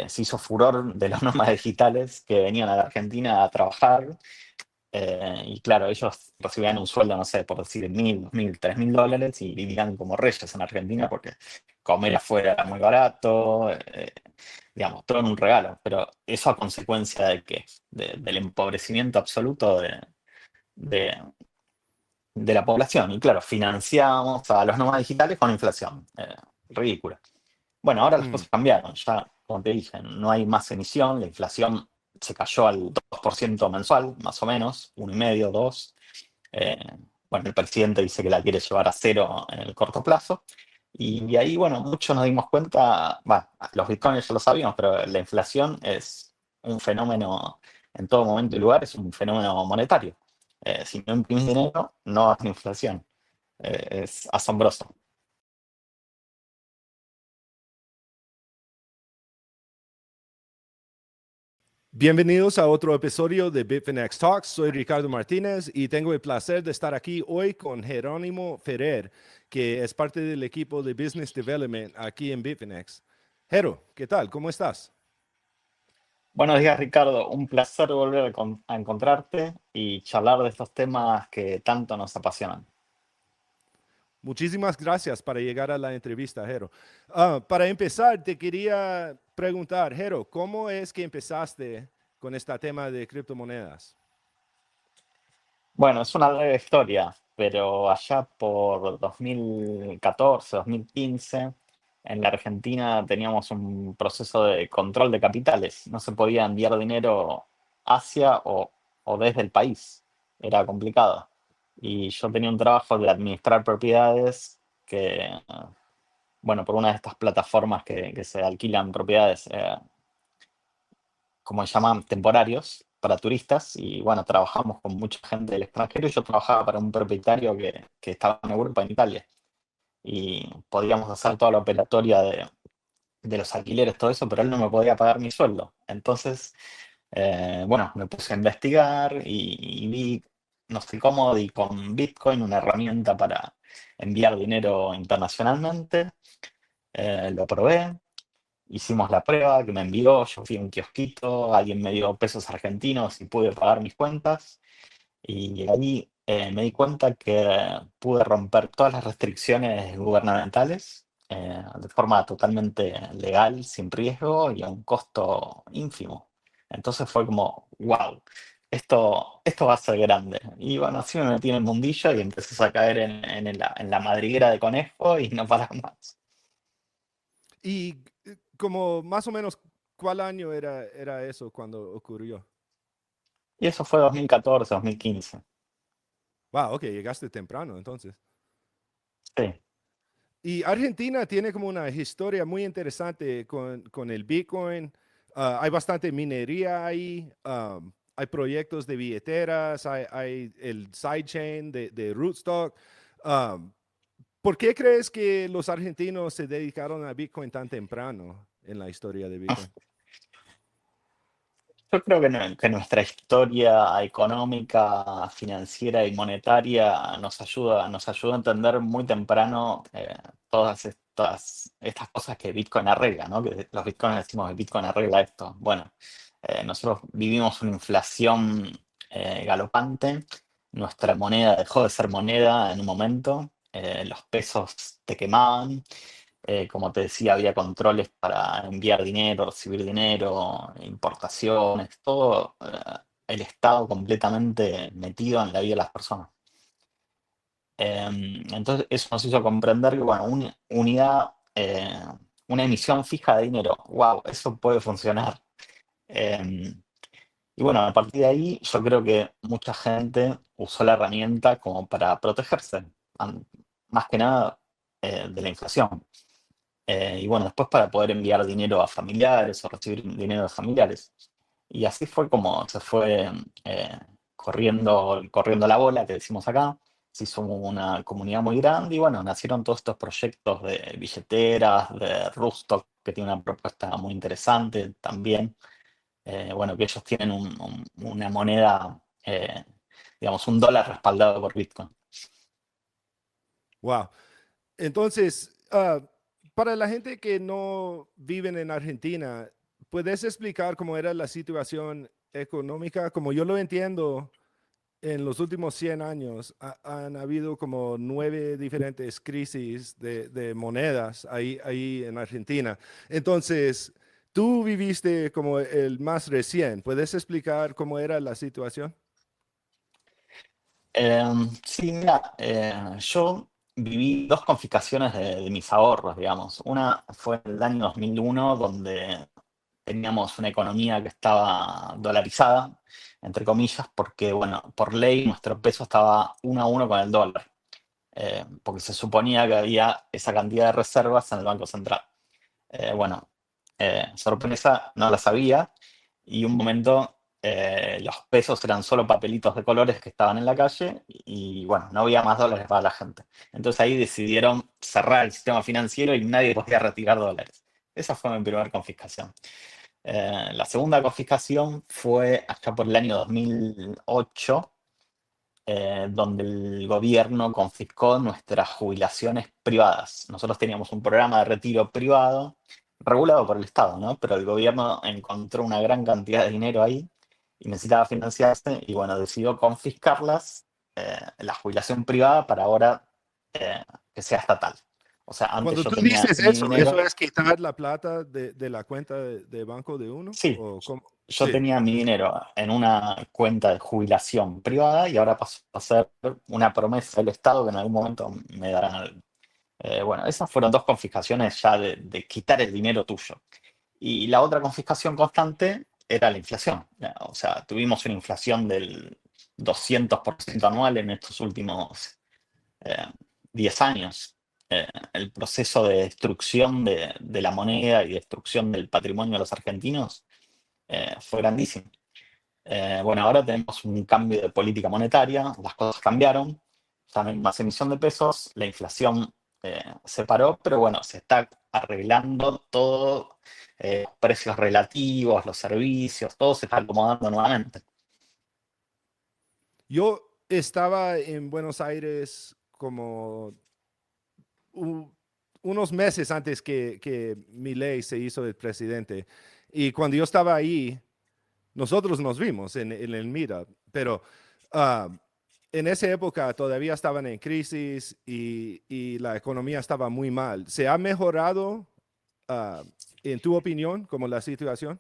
se hizo furor de los nómadas digitales que venían a la Argentina a trabajar. Y claro, ellos recibían un sueldo, no sé, por decir 1.000, 2.000, 3.000 dólares y vivían como reyes en Argentina porque comer afuera era muy barato, digamos, todo en un regalo. Pero eso a consecuencia de que, del empobrecimiento absoluto de, de la población. Y claro, financiamos a los nómadas digitales con inflación. Ridícula. Bueno, ahora las Mm. cosas cambiaron. Ya, como te dije, no hay más emisión. La inflación se cayó al 2% mensual, más o menos, 1,5, 2. Eh, bueno, el presidente dice que la quiere llevar a cero en el corto plazo. Y ahí, bueno, muchos nos dimos cuenta, bueno, los bitcoins ya lo sabíamos, pero la inflación es un fenómeno en todo momento y lugar, es un fenómeno monetario. Si no imprimís dinero, no hay inflación. Es asombroso. Bienvenidos a otro episodio de Bitfinex Talks. Soy Ricardo Martínez y tengo el placer de estar aquí hoy con Jerónimo Ferrer, que es parte del equipo de Business Development aquí en Bitfinex. Jero, ¿qué tal? ¿Cómo estás? Buenos días, Ricardo. Un placer volver a encontrarte y charlar de estos temas que tanto nos apasionan. Muchísimas gracias para llegar a la entrevista, Jero. Para empezar, te quería preguntar, Jero, ¿cómo es que empezaste con este tema de criptomonedas? Bueno, es una larga historia, pero allá por 2014, 2015, en la Argentina teníamos un proceso de control de capitales. No se podía enviar dinero hacia o desde el país. Era complicado. Y yo tenía un trabajo de administrar propiedades que, bueno, por una de estas plataformas que se alquilan propiedades, como se llaman, temporarios para turistas. Y bueno, trabajamos con mucha gente del extranjero y yo trabajaba para un propietario que estaba en Europa, en Italia. Y podíamos hacer toda la operatoria de los alquileres, todo eso, pero él no me podía pagar mi sueldo. Entonces, bueno, me puse a investigar y vi, no sé cómo, di con Bitcoin, una herramienta para enviar dinero internacionalmente. Lo probé, hicimos la prueba que me envió, yo fui a un kiosquito, alguien me dio pesos argentinos y pude pagar mis cuentas. Y ahí me di cuenta que pude romper todas las restricciones gubernamentales de forma totalmente legal, sin riesgo y a un costo ínfimo. Entonces fue como, wow, esto va a ser grande. Y bueno, así me metí en el mundillo y empecé a caer en la madriguera de conejo y no parar más. Y como más o menos, ¿cuál año era eso cuando ocurrió? Y eso fue 2014, 2015. Wow, ok, llegaste temprano entonces. Sí. Y Argentina tiene como una historia muy interesante con el Bitcoin. Hay bastante minería ahí, hay proyectos de billeteras, hay el sidechain de Rootstock. Um, ¿Por qué crees que los argentinos se dedicaron a Bitcoin tan temprano en la historia de Bitcoin? Yo creo que, que nuestra historia económica, financiera y monetaria nos ayuda a entender muy temprano todas estas cosas que Bitcoin arregla, ¿no? Que los Bitcoins decimos que Bitcoin arregla esto. Bueno, nosotros vivimos una inflación galopante, nuestra moneda dejó de ser moneda en un momento, los pesos te quemaban. Como te decía, había controles para enviar dinero, recibir dinero, importaciones, todo el Estado completamente metido en la vida de las personas. Entonces, eso nos hizo comprender que, bueno, una emisión fija de dinero, wow, eso puede funcionar. Y bueno, a partir de ahí, yo creo que mucha gente usó la herramienta como para protegerse, an- más que nada de la inflación. Y bueno, después para poder enviar dinero a familiares o recibir dinero de familiares. Y así fue como se fue corriendo la bola, que decimos acá. Se hizo una comunidad muy grande y bueno, nacieron todos estos proyectos de billeteras, de Rustock, que tiene una propuesta muy interesante también. Bueno, que ellos tienen una moneda, digamos, un dólar respaldado por Bitcoin. Wow. Entonces, para la gente que no viven en Argentina, ¿puedes explicar cómo era la situación económica? Como yo lo entiendo, en los últimos 100 años han habido como 9 diferentes crisis de monedas ahí en Argentina. Entonces, tú viviste como el más recién. ¿Puedes explicar cómo era la situación? Sí, mira, yo viví dos confiscaciones de mis ahorros, digamos. Una fue en el año 2001, donde teníamos una economía que estaba dolarizada, entre comillas, porque, bueno, por ley nuestro peso estaba 1 a 1 con el dólar, porque se suponía que había esa cantidad de reservas en el Banco Central. Bueno, sorpresa, no la sabía, y un momento los pesos eran solo papelitos de colores que estaban en la calle y bueno, no había más dólares para la gente. Entonces ahí decidieron cerrar el sistema financiero y nadie podía retirar dólares. Esa fue mi primera confiscación. La segunda confiscación fue allá por el año 2008, donde el gobierno confiscó nuestras jubilaciones privadas. Nosotros teníamos un programa de retiro privado regulado por el Estado, ¿no? Pero el gobierno encontró una gran cantidad de dinero ahí y necesitaba financiarse y bueno, decidió confiscarlas, la jubilación privada para ahora que sea estatal. O sea, antes Cuando yo tú tenía dices mi eso dinero, es quitar la plata de la cuenta de banco de uno, sí, ¿o cómo? yo Sí. tenía mi dinero en una cuenta de jubilación privada y ahora pasó a ser una promesa del Estado que en algún momento me darán algo. Bueno, esas fueron dos confiscaciones ya de quitar el dinero tuyo. Y la otra confiscación constante era la inflación. O sea, tuvimos una inflación del 200% anual en estos últimos eh, 10 años. El proceso de destrucción de la moneda y destrucción del patrimonio de los argentinos fue grandísimo. Bueno, ahora tenemos un cambio de política monetaria, las cosas cambiaron, ya no hay más emisión de pesos, la inflación se paró, pero bueno, se está arreglando todo, precios relativos, los servicios, todo se está acomodando nuevamente. Yo estaba en Buenos Aires como u- unos meses antes que Milei se hizo el presidente. Y cuando yo estaba ahí, nosotros nos vimos en el Meetup, pero ah, en esa época todavía estaban en crisis y la economía estaba muy mal. ¿Se ha mejorado, ah, en tu opinión, como la situación?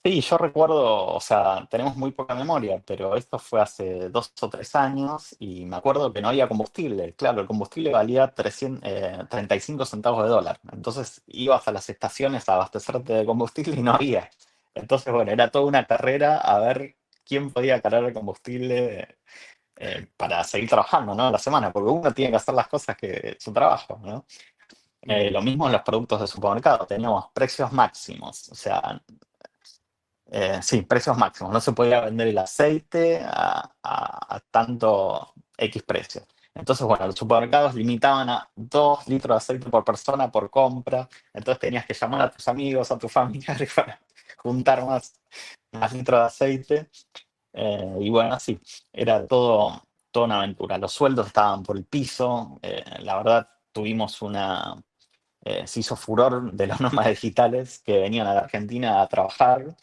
Sí, yo recuerdo, o sea, tenemos muy poca memoria, pero esto fue hace 2 o 3 años y me acuerdo que no había combustible. Claro, el combustible valía 35 centavos de dólar. Entonces ibas a las estaciones a abastecerte de combustible y no había. Entonces, bueno, era toda una carrera a ver quién podía cargar el combustible para seguir trabajando, ¿no? La semana, porque uno tiene que hacer las cosas que su trabajo, ¿no? Ujú. Lo mismo en los productos de supermercado, teníamos precios máximos, o sea, sí, precios máximos. No se podía vender el aceite a tanto X precio. Entonces, bueno, los supermercados limitaban a 2 litros de aceite por persona por compra. Entonces tenías que llamar a tus amigos, a tus familiares para juntar más litros de aceite. Y bueno, así, era toda una aventura. Los sueldos estaban por el piso. La verdad, se hizo furor de los nómadas digitales que venían a la Argentina a trabajar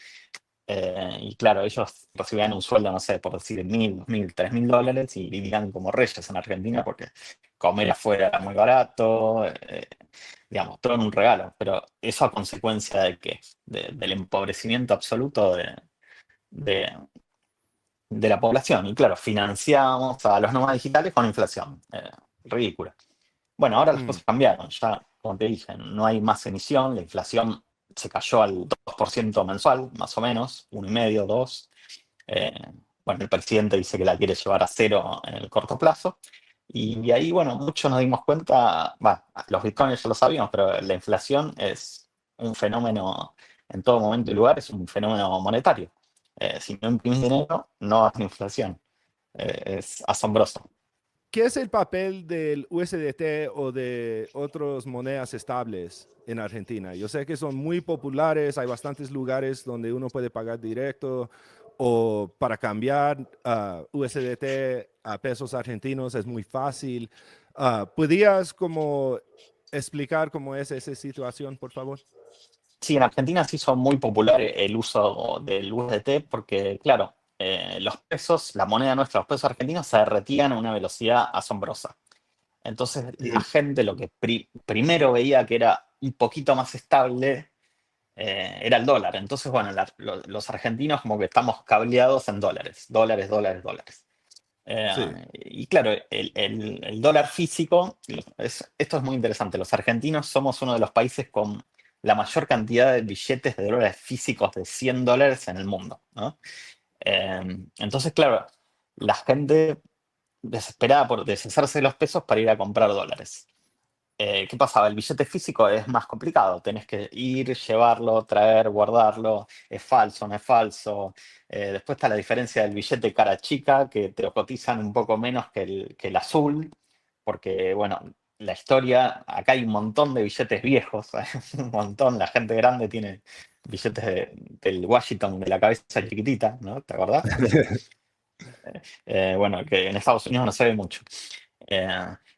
y claro, ellos recibían un sueldo, no sé, por decir 1.000, 2.000, 3.000 dólares y vivían como reyes en Argentina porque comer afuera era muy barato, digamos, todo en un regalo. Pero eso a consecuencia de que, del empobrecimiento absoluto de- de la población. Y claro, financiamos a los nómadas digitales con inflación. Ridícula. Bueno, ahora las Mm. cosas cambiaron, ya, como te dije, no hay más emisión, la inflación se cayó al 2% mensual, más o menos, 1,5, 2. Eh, bueno, el presidente dice que la quiere llevar a cero en el corto plazo. Y ahí, bueno, muchos nos dimos cuenta, bueno, los bitcoins ya lo sabíamos, pero la inflación es un fenómeno en todo momento y lugar, es un fenómeno monetario. Si no imprimís dinero, no hay inflación. Es asombroso. ¿Qué es el papel del USDT o de otras monedas estables en Argentina? Yo sé que son muy populares, hay bastantes lugares donde uno puede pagar directo o para cambiar USDT a pesos argentinos es muy fácil. ¿Podrías como explicar cómo es esa situación, por favor? Sí, en Argentina se hizo muy popular el uso del USDT porque, claro, los pesos, la moneda nuestra, los pesos argentinos se derretían a una velocidad asombrosa. Entonces la gente lo que primero veía que era un poquito más estable era el dólar. Entonces, bueno, los argentinos como que estamos cableados en dólares, dólares, dólares, dólares. Sí. Y claro, el dólar físico, esto es muy interesante. Los argentinos somos uno de los países con la mayor cantidad de billetes de dólares físicos de $100 en el mundo, ¿no? Entonces, claro, la gente desesperada por deshacerse de los pesos para ir a comprar dólares. ¿Qué pasaba? El billete físico es más complicado. Tenés que ir, llevarlo, traer, guardarlo. Es falso, no es falso. Después está la diferencia del billete cara chica, que te lo cotizan un poco menos que el azul, porque, bueno, la historia, acá hay un montón de billetes viejos, un montón. La gente grande tiene billetes del Washington de la cabeza chiquitita, ¿no? ¿Te acordás? Bueno, que en Estados Unidos no se ve mucho.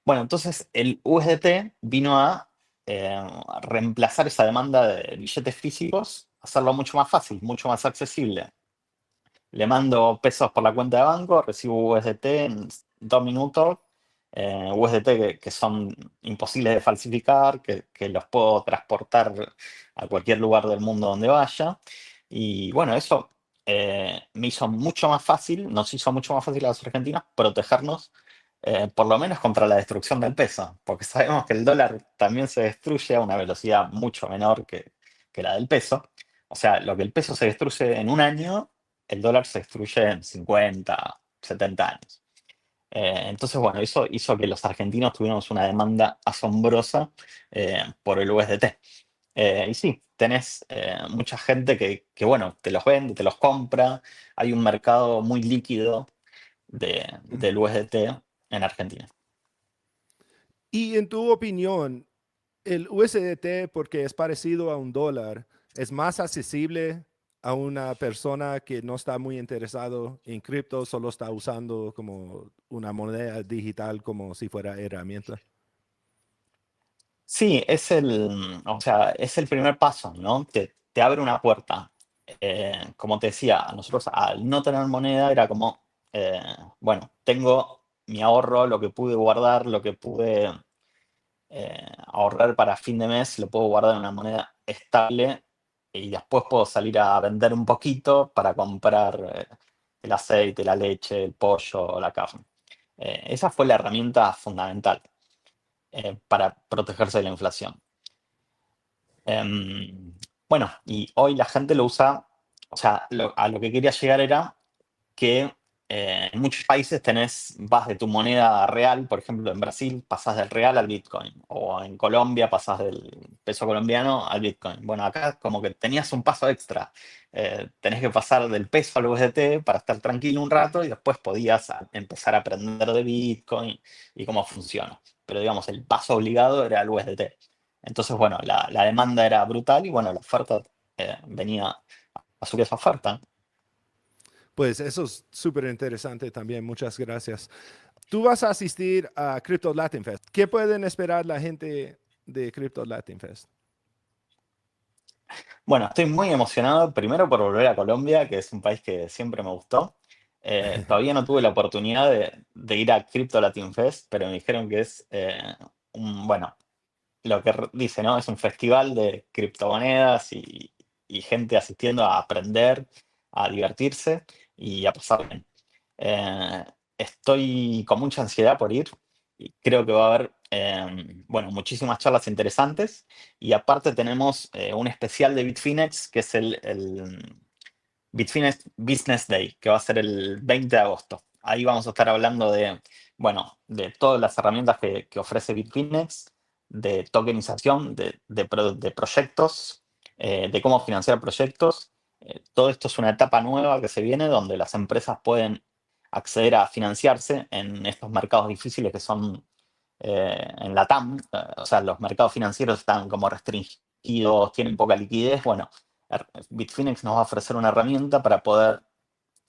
Bueno, entonces el USDT vino a reemplazar esa demanda de billetes físicos, hacerlo mucho más fácil, mucho más accesible. Le mando pesos por la cuenta de banco, recibo USDT en 2 minutos, USDT que son imposibles de falsificar, que los puedo transportar a cualquier lugar del mundo donde vaya. Y bueno, eso me hizo mucho más fácil, nos hizo mucho más fácil a los argentinos protegernos, por lo menos contra la destrucción del peso, porque sabemos que el dólar también se destruye a una velocidad mucho menor que la del peso. O sea, lo que el peso se destruye en un año, el dólar se destruye en 50, 70 años. Entonces, bueno, eso hizo que los argentinos tuviéramos una demanda asombrosa por el USDT. Y sí, tenés mucha gente bueno, te los vende, te los compra. Hay un mercado muy líquido del USDT en Argentina. Y en tu opinión, el USDT, porque es parecido a un dólar, es más accesible a una persona que no está muy interesado en cripto, solo está usando como una moneda digital como si fuera herramienta. Sí, o sea, es el primer paso, ¿no? Te abre una puerta. Como te decía, nosotros al no tener moneda era como, eh, bueno, tengo mi ahorro, lo que pude guardar, lo que pude ahorrar para fin de mes, lo puedo guardar en una moneda estable y después puedo salir a vender un poquito para comprar el aceite, la leche, el pollo, la carne. Esa fue la herramienta fundamental para protegerse de la inflación. Em, bueno, y hoy la gente lo usa, o sea, a lo que quería llegar era que en muchos países vas de tu moneda real, por ejemplo, en Brasil pasás del real al Bitcoin, o en Colombia pasás del peso colombiano al Bitcoin. Bueno, acá como que tenías un paso extra. Tenés que pasar del peso al USDT para estar tranquilo un rato y después podías empezar a aprender de Bitcoin y cómo funciona. Pero digamos, el paso obligado era el USDT. Entonces, bueno, la demanda era brutal y bueno, la oferta venía a subir esa oferta. Pues eso es súper interesante también. Muchas gracias. Tú vas a asistir a Crypto Latin Fest. ¿Qué pueden esperar la gente de Crypto Latin Fest? Bueno, estoy muy emocionado, primero por volver a Colombia, que es un país que siempre me gustó. Todavía no tuve la oportunidad de ir a Crypto Latin Fest, pero me dijeron que es bueno, lo que dice, ¿no? Es un festival de criptomonedas y gente asistiendo a aprender, a divertirse y a pasar bien. Eh, Estoy con mucha ansiedad por ir y creo que va a haber, bueno, muchísimas charlas interesantes y aparte tenemos un especial de Bitfinex que es el Bitfinex Business Day, que va a ser el 20 de agosto. Ahí vamos a estar hablando bueno, de todas las herramientas que ofrece Bitfinex, de tokenización, de proyectos, de cómo financiar proyectos. Todo esto es una etapa nueva que se viene donde las empresas pueden acceder a financiarse en estos mercados difíciles que son en la TAM. O sea, los mercados financieros están como restringidos, tienen poca liquidez. Bueno, Bitfinex nos va a ofrecer una herramienta para poder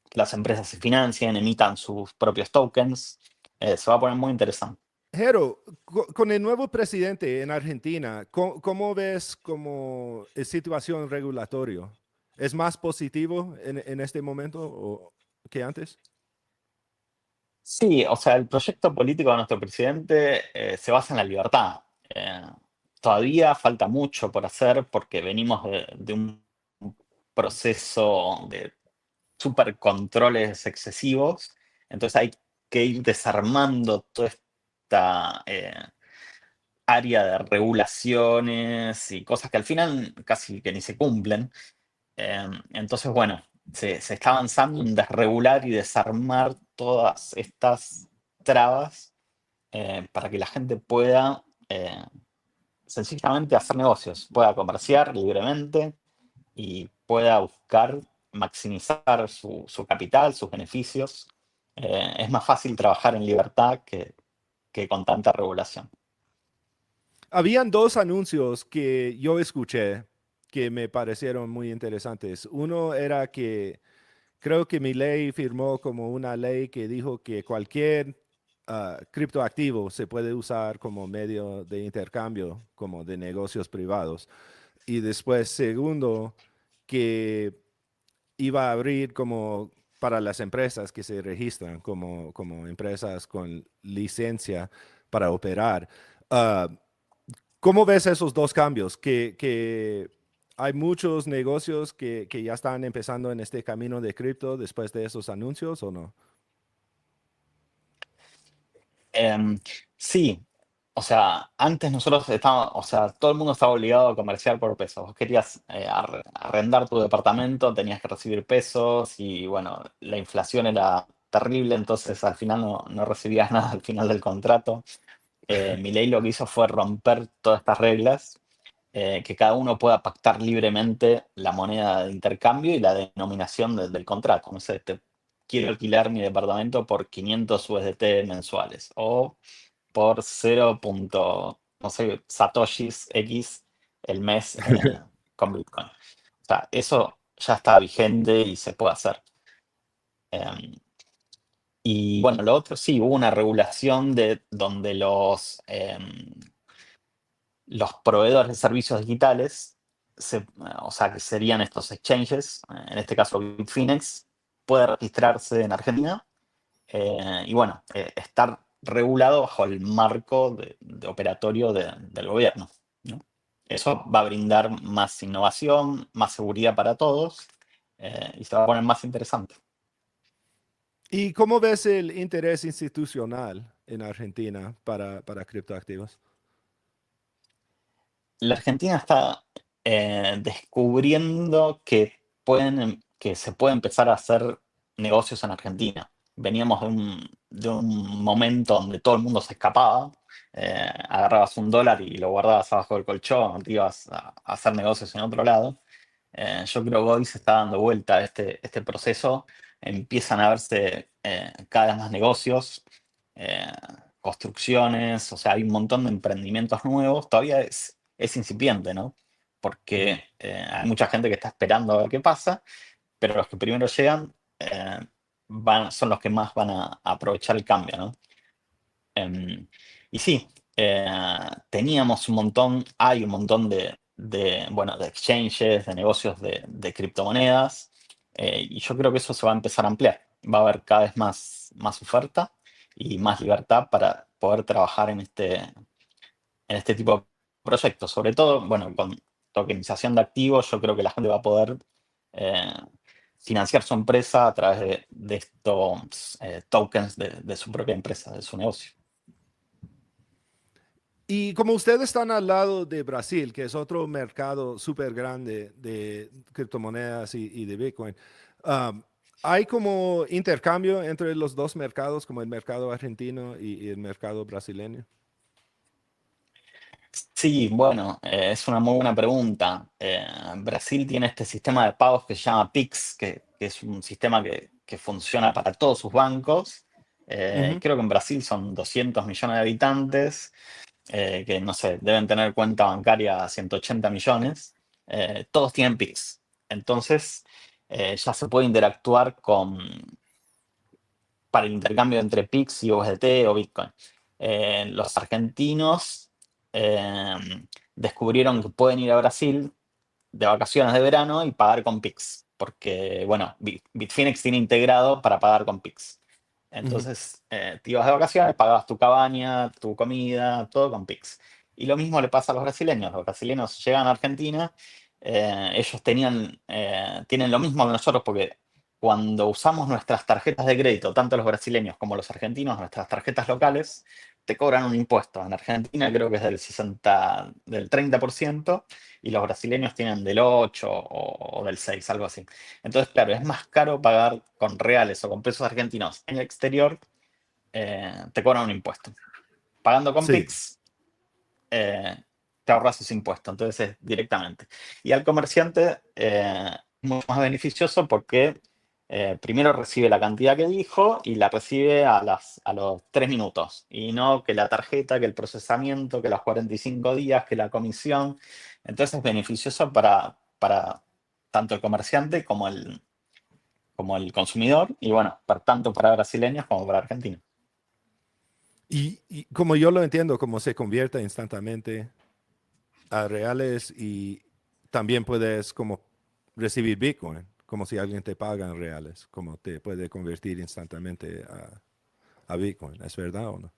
que las empresas se financien, emitan sus propios tokens. Se va a poner muy interesante. Jero, con el nuevo presidente en Argentina, ¿cómo ves como situación regulatorio? ¿Es más positivo en este momento que antes? Sí, o sea, el proyecto político de nuestro presidente se basa en la libertad. Eh, Todavía falta mucho por hacer porque venimos de un proceso de supercontroles excesivos, entonces hay que ir desarmando toda esta área de regulaciones y cosas que al final casi que ni se cumplen. Entonces, bueno, se está avanzando en desregular y desarmar todas estas trabas para que la gente pueda sencillamente hacer negocios, pueda comerciar libremente y pueda buscar maximizar su capital, sus beneficios. Es más fácil trabajar en libertad que con tanta regulación. Habían dos anuncios que yo escuché que me parecieron muy interesantes. Uno era que creo que mi ley firmó como una ley que dijo que cualquier criptoactivo se puede usar como medio de intercambio, como de negocios privados. Y después, segundo, que iba a abrir como para las empresas que se registran como empresas con licencia para operar. Ah, ¿Cómo ves esos dos cambios? Que hay muchos negocios que ya están empezando en este camino de cripto después de esos anuncios, ¿o no? Em, sí, o sea, antes nosotros estábamos, o sea, todo el mundo estaba obligado a comerciar por pesos. Vos querías arrendar tu departamento, tenías que recibir pesos y bueno, la inflación era terrible, entonces al final no recibías nada al final del contrato. Milei lo que hizo fue romper todas estas reglas, que cada uno pueda pactar libremente la moneda de intercambio y la denominación del contrato. No sé, quiero alquilar mi departamento por 500 USDT mensuales o por 0. No sé, Satoshis X el mes con Bitcoin. O sea, eso ya está vigente y se puede hacer. Em, y bueno, lo otro sí, hubo una regulación de donde los proveedores de servicios digitales, o sea, que serían estos exchanges, en este caso Bitfinex, puede registrarse en Argentina y bueno, estar regulado bajo el marco de operatorio del gobierno, ¿no? Eso va a brindar más innovación, más seguridad para todos y se va a poner más interesante. ¿Y cómo ves el interés institucional en Argentina para criptoactivos? La Argentina está descubriendo que se puede empezar a hacer negocios en Argentina. Veníamos de un momento donde todo el mundo se escapaba, agarrabas un dólar y lo guardabas abajo del colchón, te ibas a hacer negocios en otro lado. Yo creo que hoy se está dando vuelta este proceso, empiezan a verse cada vez más negocios, eh, construcciones, o sea, hay un montón de emprendimientos nuevos, todavía es incipiente, ¿no? Ujú. Porque hay mucha gente que está esperando a ver qué pasa, pero los que primero llegan son los que más van a aprovechar el cambio, ¿no? Em, y sí, teníamos un montón, hay un montón bueno, de exchanges, de negocios de criptomonedas, y yo creo que eso se va a empezar a ampliar. Va a haber cada vez más oferta y más libertad para poder trabajar en este tipo de proyectos. Sobre todo, bueno, con tokenización de activos, yo creo que la gente va a poder eh, financiar su empresa a través de estos tokens de su propia empresa, de su negocio. Y como ustedes están al lado de Brasil, que es otro mercado súper grande de criptomonedas y de Bitcoin, um, ¿hay como intercambio entre los dos mercados, como el mercado argentino y el mercado brasileño? Sí, bueno, es una muy buena pregunta. Brasil tiene este sistema de pagos que se llama Pix, que es un sistema que funciona para todos sus bancos. Ujú. Creo que en Brasil son 200 millones de habitantes, que no sé, deben tener cuenta bancaria a 180 millones. Todos tienen Pix. Entonces, ya se puede interactuar para el intercambio entre Pix y USDT o Bitcoin. los argentinos eh, descubrieron que pueden ir a Brasil de vacaciones de verano y pagar con Pix, porque, bueno, Bitfinex tiene integrado para pagar con Pix. Ujú. Entonces, te ibas de vacaciones, pagabas tu cabaña, tu comida, todo con Pix. Y lo mismo le pasa a los brasileños. Los brasileños llegan a Argentina, ellos tienen lo mismo que nosotros, porque cuando usamos nuestras tarjetas de crédito, tanto los brasileños como los argentinos, nuestras tarjetas locales, te cobran un impuesto. En Argentina creo que es del 30%, y los brasileños tienen del 8 o del 6, algo así. Entonces, claro, es más caro pagar con reales o con pesos argentinos en el exterior, te cobran un impuesto. Pagando con Sí. Pix, eh, te ahorras ese impuesto, entonces es directamente. Y al comerciante es mucho más beneficioso porque primero recibe la cantidad que dijo y la recibe a los 3 minutos. Y no que la tarjeta, que el procesamiento, que los 45 días, que la comisión. Entonces es beneficioso para tanto el comerciante como el consumidor, y bueno, tanto para brasileños como para argentinos. Y como yo lo entiendo, como se convierte instantáneamente a reales y también puedes como recibir Bitcoin, como si alguien te paga en reales, como te puede convertir instantáneamente a Bitcoin. ¿Es verdad o no?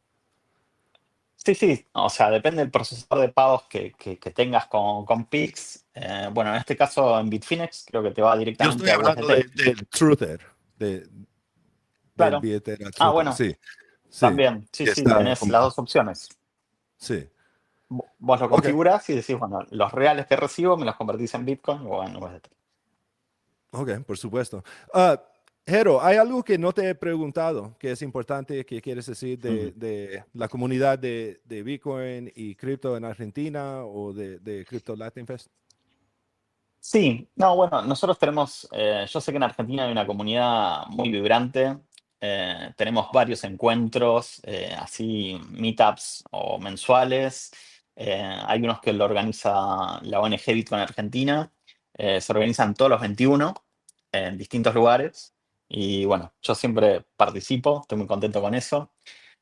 Sí, sí, o sea, depende del procesador de pagos que tengas con Pix. Bueno, en este caso en Bitfinex creo que te va Yo estoy directamente a hablando USDT. del Truther, de, del Claro. billetera Ah, Truther. bueno, Sí, sí, también. Sí, que sí, está tenés como... las dos opciones. Sí, Vos lo ok, configurás y decís, bueno, los reales que recibo me los convertís en Bitcoin o en USDT. ok, por supuesto. Jero, hay algo que no te he preguntado, que es importante, que quieres decir Ujú. de la comunidad de Bitcoin y cripto en Argentina o de Crypto Latin Fest. Sí, no, bueno, nosotros tenemos, yo sé que en Argentina hay una comunidad muy vibrante, tenemos varios encuentros, así meetups o mensuales, hay unos que lo organiza la ONG Bitcoin Argentina, se organizan todos los 21 en distintos lugares, y bueno, yo siempre participo, estoy muy contento con eso.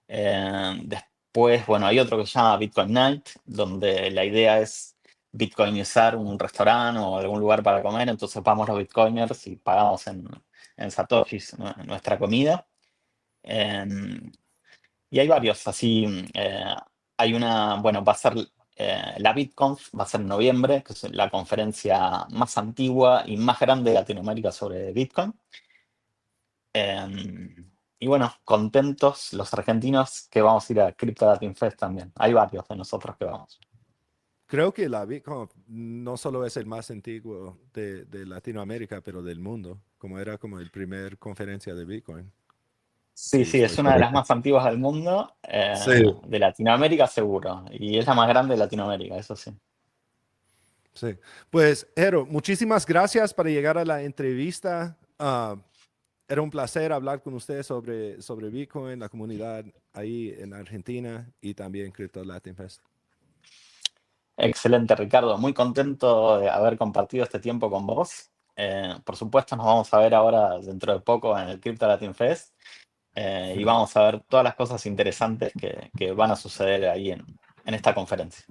Después, bueno, hay otro que se llama Bitcoin Night, donde la idea es bitcoinizar un restaurante o algún lugar para comer. Entonces vamos los bitcoiners y pagamos en satoshis nuestra comida. Eh, y hay varios, así, hay una, bueno, va a ser la BitConf, va a ser en noviembre, que es la conferencia más antigua y más grande de Latinoamérica sobre Bitcoin. Y bueno, contentos los argentinos que vamos a ir a Crypto Latin Fest también. Hay varios de nosotros que vamos. Creo que la Bitcoin no solo es el más antiguo de Latinoamérica, pero del mundo, como era como el primer conferencia de Bitcoin, Sí, si sí, es estoy una de las correcto. más antiguas del mundo, Sí, de Latinoamérica seguro, y es la más grande de Latinoamérica, eso sí. sí. Pues, Jero, muchísimas gracias para llegar a la entrevista. Era un placer hablar con usted sobre Bitcoin, la comunidad ahí en Argentina y también Crypto Latin Fest. Excelente, Ricardo. Muy contento de haber compartido este tiempo con vos. Por supuesto, nos vamos a ver ahora dentro de poco en el Crypto Latin Fest, y vamos a ver todas las cosas interesantes que van a suceder ahí en esta conferencia.